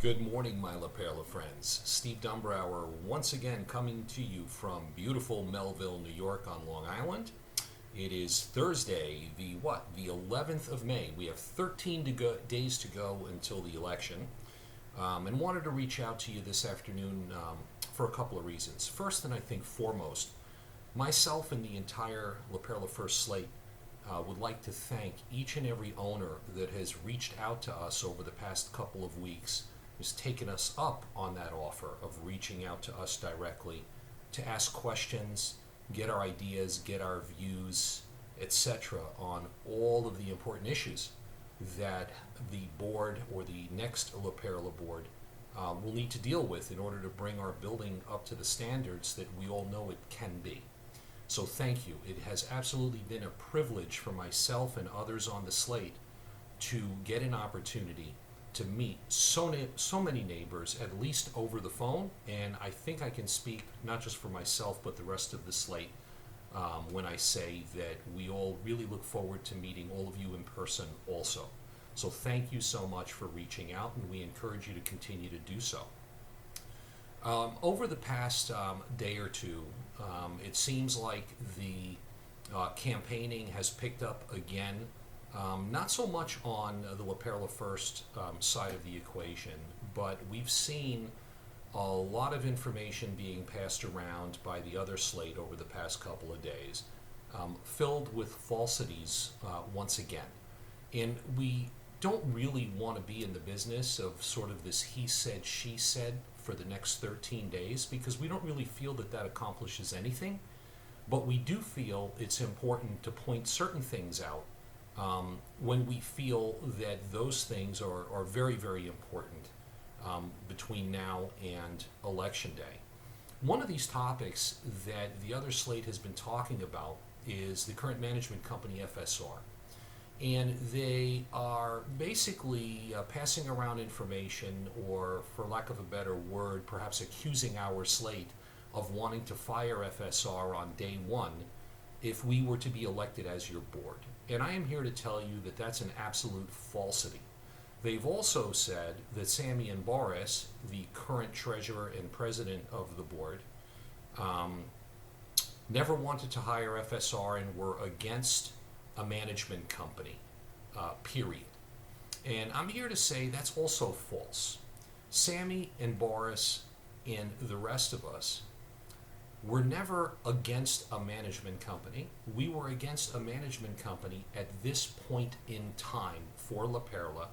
Good morning, my La Perla friends. Steve Dombrower once again coming to you from beautiful Melville, New York on Long Island. It is Thursday, the 11th of May. We have 13 days to go until the election. And wanted to reach out to you this afternoon for a couple of reasons. First, and I think foremost, myself and the entire La Perla First Slate would like to thank each and every owner that has reached out to us over the past couple of weeks, has taken us up on that offer of reaching out to us directly to ask questions, get our ideas, get our views, etc. on all of the important issues that the board or the next La Perla board will need to deal with in order to bring our building up to the standards that we all know it can be. So thank you. It has absolutely been a privilege for myself and others on the slate to get an opportunity to meet so many neighbors, at least over the phone, and I think I can speak not just for myself but the rest of the slate when I say that we all really look forward to meeting all of you in person also. So thank you so much for reaching out, and we encourage you to continue to do so. Over the past day or two, it seems like the campaigning has picked up again. Not so much on the La Perla First side of the equation, but we've seen a lot of information being passed around by the other slate over the past couple of days, filled with falsities once again. And we don't really want to be in the business of sort of this he said, she said for the next 13 days, because we don't really feel that that accomplishes anything. But we do feel it's important to point certain things out when we feel that those things are very, very important between now and Election Day. One of these topics that the other slate has been talking about is the current management company, FSR. And they are basically passing around information, or for lack of a better word, perhaps accusing our slate of wanting to fire FSR on day one if we were to be elected as your board. And I am here to tell you that that's an absolute falsity. They've also said that Sammy and Boris, the current treasurer and president of the board, never wanted to hire FSR and were against a management company, period. And I'm here to say that's also false. Sammy and Boris and the rest of us were never against a management company. We were against a management company at this point in time for La Perla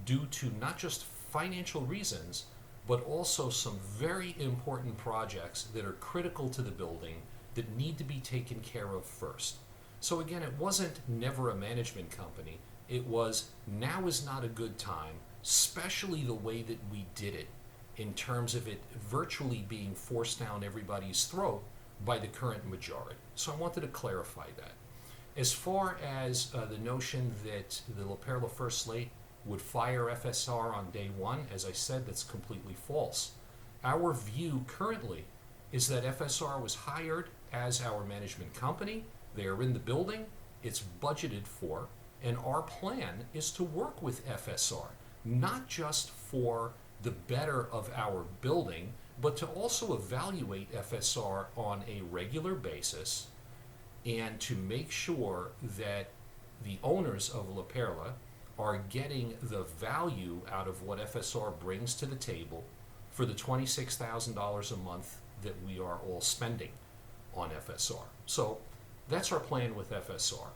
due to not just financial reasons, but also some very important projects that are critical to the building that need to be taken care of first. So again, it wasn't never a management company. It was now is not a good time, especially the way that we did it, in terms of it virtually being forced down everybody's throat by the current majority. So I wanted to clarify that. As far as the notion that the La Perla First Slate would fire FSR on day one, as I said, that's completely false. Our view currently is that FSR was hired as our management company. They are in the building, it's budgeted for, and our plan is to work with FSR, not just for the better of our building, but to also evaluate FSR on a regular basis and to make sure that the owners of La Perla are getting the value out of what FSR brings to the table for the $26,000 a month that we are all spending on FSR. So that's our plan with FSR.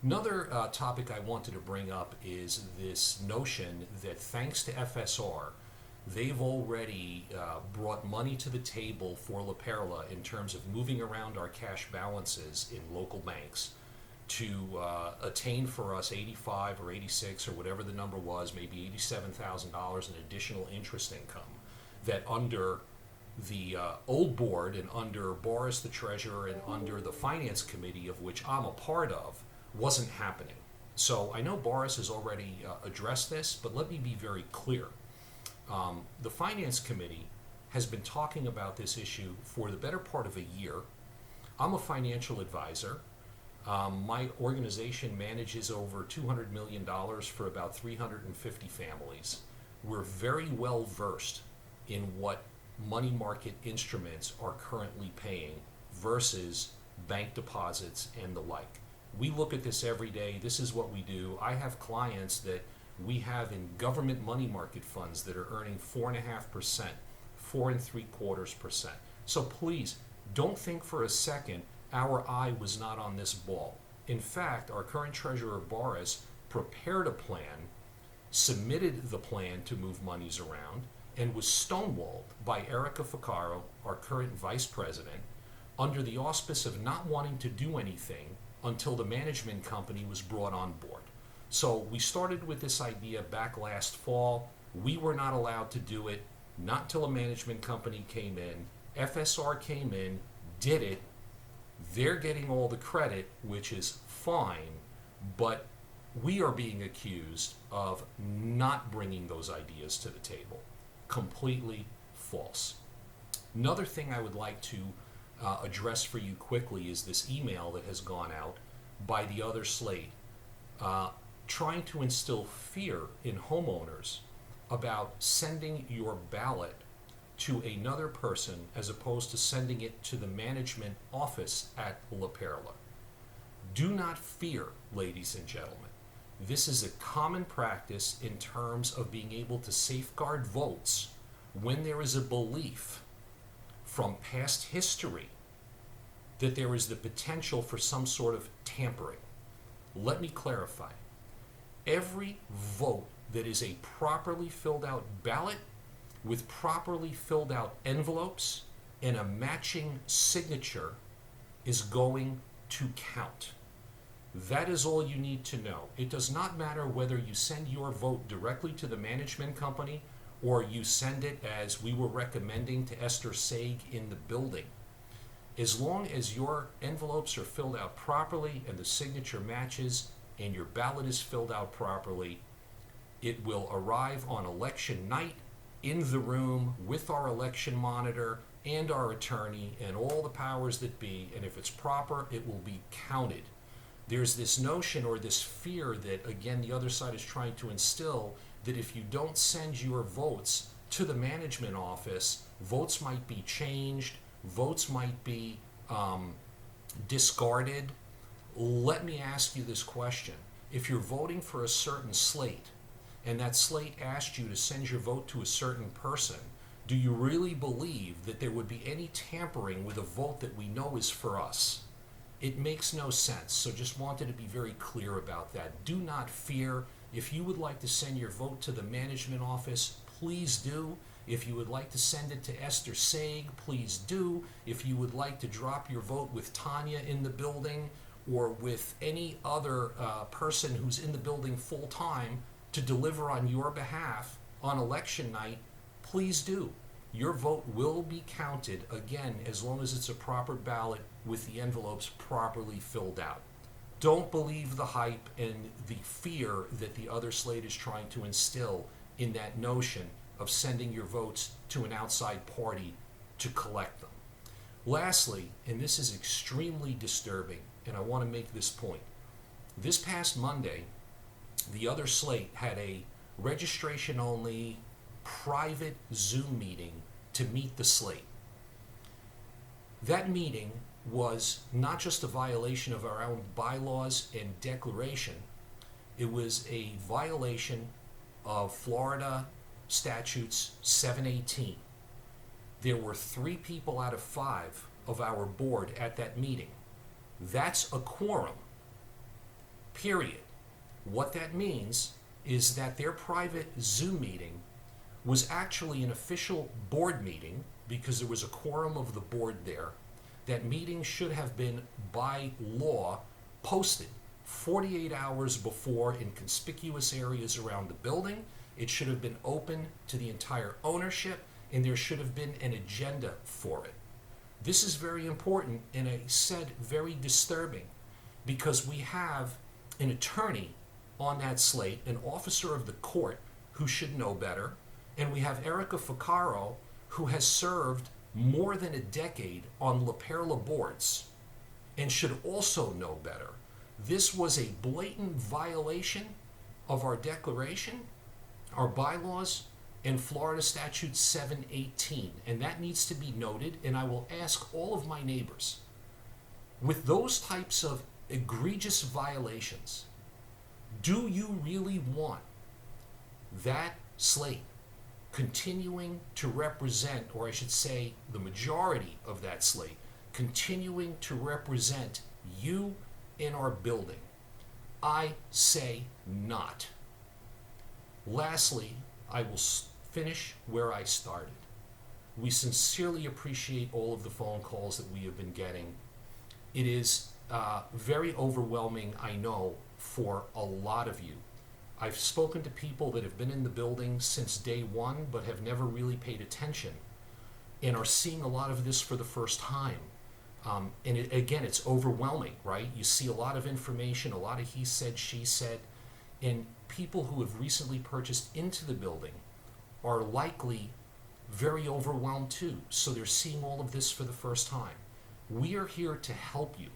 Another topic I wanted to bring up is this notion that thanks to FSR, they've already brought money to the table for La Perla in terms of moving around our cash balances in local banks to attain for us 85 or 86 or whatever the number was, maybe $87,000 in additional interest income that under the old board and under Boris the treasurer and under the finance committee, of which I'm a part of, wasn't happening. So I know Boris has already addressed this, but let me be very clear. The finance committee has been talking about this issue for the better part of a year. I'm a financial advisor. My organization manages over $200 million for about 350 families. we're very well versed in what money market instruments are currently paying versus bank deposits and the like. We look at this every day. This is what we do. I have clients that we have in government money market funds that are earning 4.5%, 4.75%. So please don't think for a second our eye was not on this ball. In fact, our current treasurer, Boris, prepared a plan, submitted the plan to move monies around, and was stonewalled by Erica Ficcaro, our current vice president, under the auspice of not wanting to do anything until the management company was brought on board. So we started with this idea back last fall. We were not allowed to do it, not till a management company came in. FSR came in, did it. They're getting all the credit, which is fine, but we are being accused of not bringing those ideas to the table. Completely false. Another thing I would like to address for you quickly is this email that has gone out by the other slate, trying to instill fear in homeowners about sending your ballot to another person as opposed to sending it to the management office at La Perla. Do not fear, ladies and gentlemen. This is a common practice in terms of being able to safeguard votes when there is a belief from past history that there is the potential for some sort of tampering. Let me clarify. Every vote that is a properly filled out ballot with properly filled out envelopes and a matching signature is going to count. That is all you need to know. It does not matter whether you send your vote directly to the management company or you send it, as we were recommending, to Esther Saig in the building. As long as your envelopes are filled out properly and the signature matches and your ballot is filled out properly, it will arrive on election night in the room with our election monitor and our attorney and all the powers that be, and if it's proper, it will be counted. There's this notion or this fear that, again, the other side is trying to instill, that if you don't send your votes to the management office, votes might be changed, votes might be discarded. Let me ask you this question. If you're voting for a certain slate, and that slate asked you to send your vote to a certain person, do you really believe that there would be any tampering with a vote that we know is for us? It makes no sense. So just wanted to be very clear about that. Do not fear. If you would like to send your vote to the management office, please do. If you would like to send it to Esther Saig, please do. If you would like to drop your vote with Tanya in the building or with any other person who's in the building full time to deliver on your behalf on election night, please do. Your vote will be counted, again, as long as it's a proper ballot with the envelopes properly filled out. Don't believe the hype and the fear that the other slate is trying to instill in that notion of sending your votes to an outside party to collect them. Lastly, and this is extremely disturbing, and I want to make this point. This past Monday, the other slate had a registration-only private Zoom meeting to meet the slate. That meeting was not just a violation of our own bylaws and declaration, it was a violation of Florida statutes 718. There were 3 people out of 5 of our board at that meeting. That's a quorum, period. What that means is that their private Zoom meeting was actually an official board meeting because there was a quorum of the board there. That meeting should have been, by law, posted 48 hours before in conspicuous areas around the building. It should have been open to the entire ownership, and there should have been an agenda for it. This is very important, and I said very disturbing, because we have an attorney on that slate, an officer of the court who should know better, and we have Erica Ficcaro, who has served more than a decade on La Perla boards and should also know better. This was a blatant violation of our declaration, our bylaws, and Florida Statute 718, and that needs to be noted, and I will ask all of my neighbors, with those types of egregious violations, do you really want that slate continuing to represent, or I should say the majority of that slate, continuing to represent you in our building? I say not. Lastly, I will finish where I started. We sincerely appreciate all of the phone calls that we have been getting. It is very overwhelming, I know, for a lot of you. I've spoken to people that have been in the building since day one but have never really paid attention and are seeing a lot of this for the first time. And again, it's overwhelming, right? You see a lot of information, a lot of he said, she said, and people who have recently purchased into the building are likely very overwhelmed too. So they're seeing all of this for the first time. We are here to help you.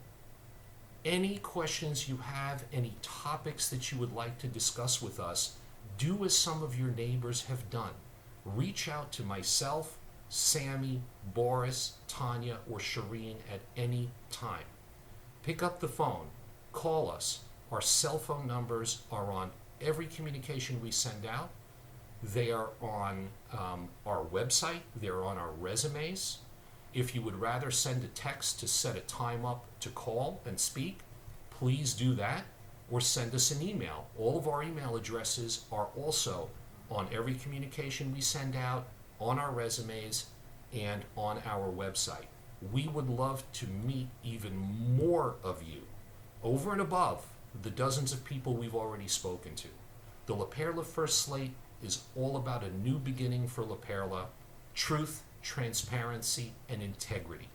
Any questions you have, any topics that you would like to discuss with us, do as some of your neighbors have done. Reach out to myself, Sammy, Boris, Tanya, or Shireen at any time. Pick up the phone, call us. Our cell phone numbers are on every communication we send out. They are on our website, they're on our resumes. If you would rather send a text to set a time up to call and speak, please do that, or send us an email. All of our email addresses are also on every communication we send out, on our resumes, and on our website. We would love to meet even more of you, over and above the dozens of people we've already spoken to. The La Perla First Slate is all about a new beginning for La Perla, truth, transparency, and integrity.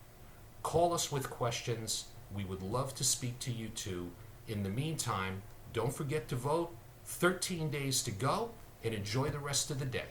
Call us with questions. We would love to speak to you too. In the meantime, don't forget to vote. 13 days to go, and enjoy the rest of the day.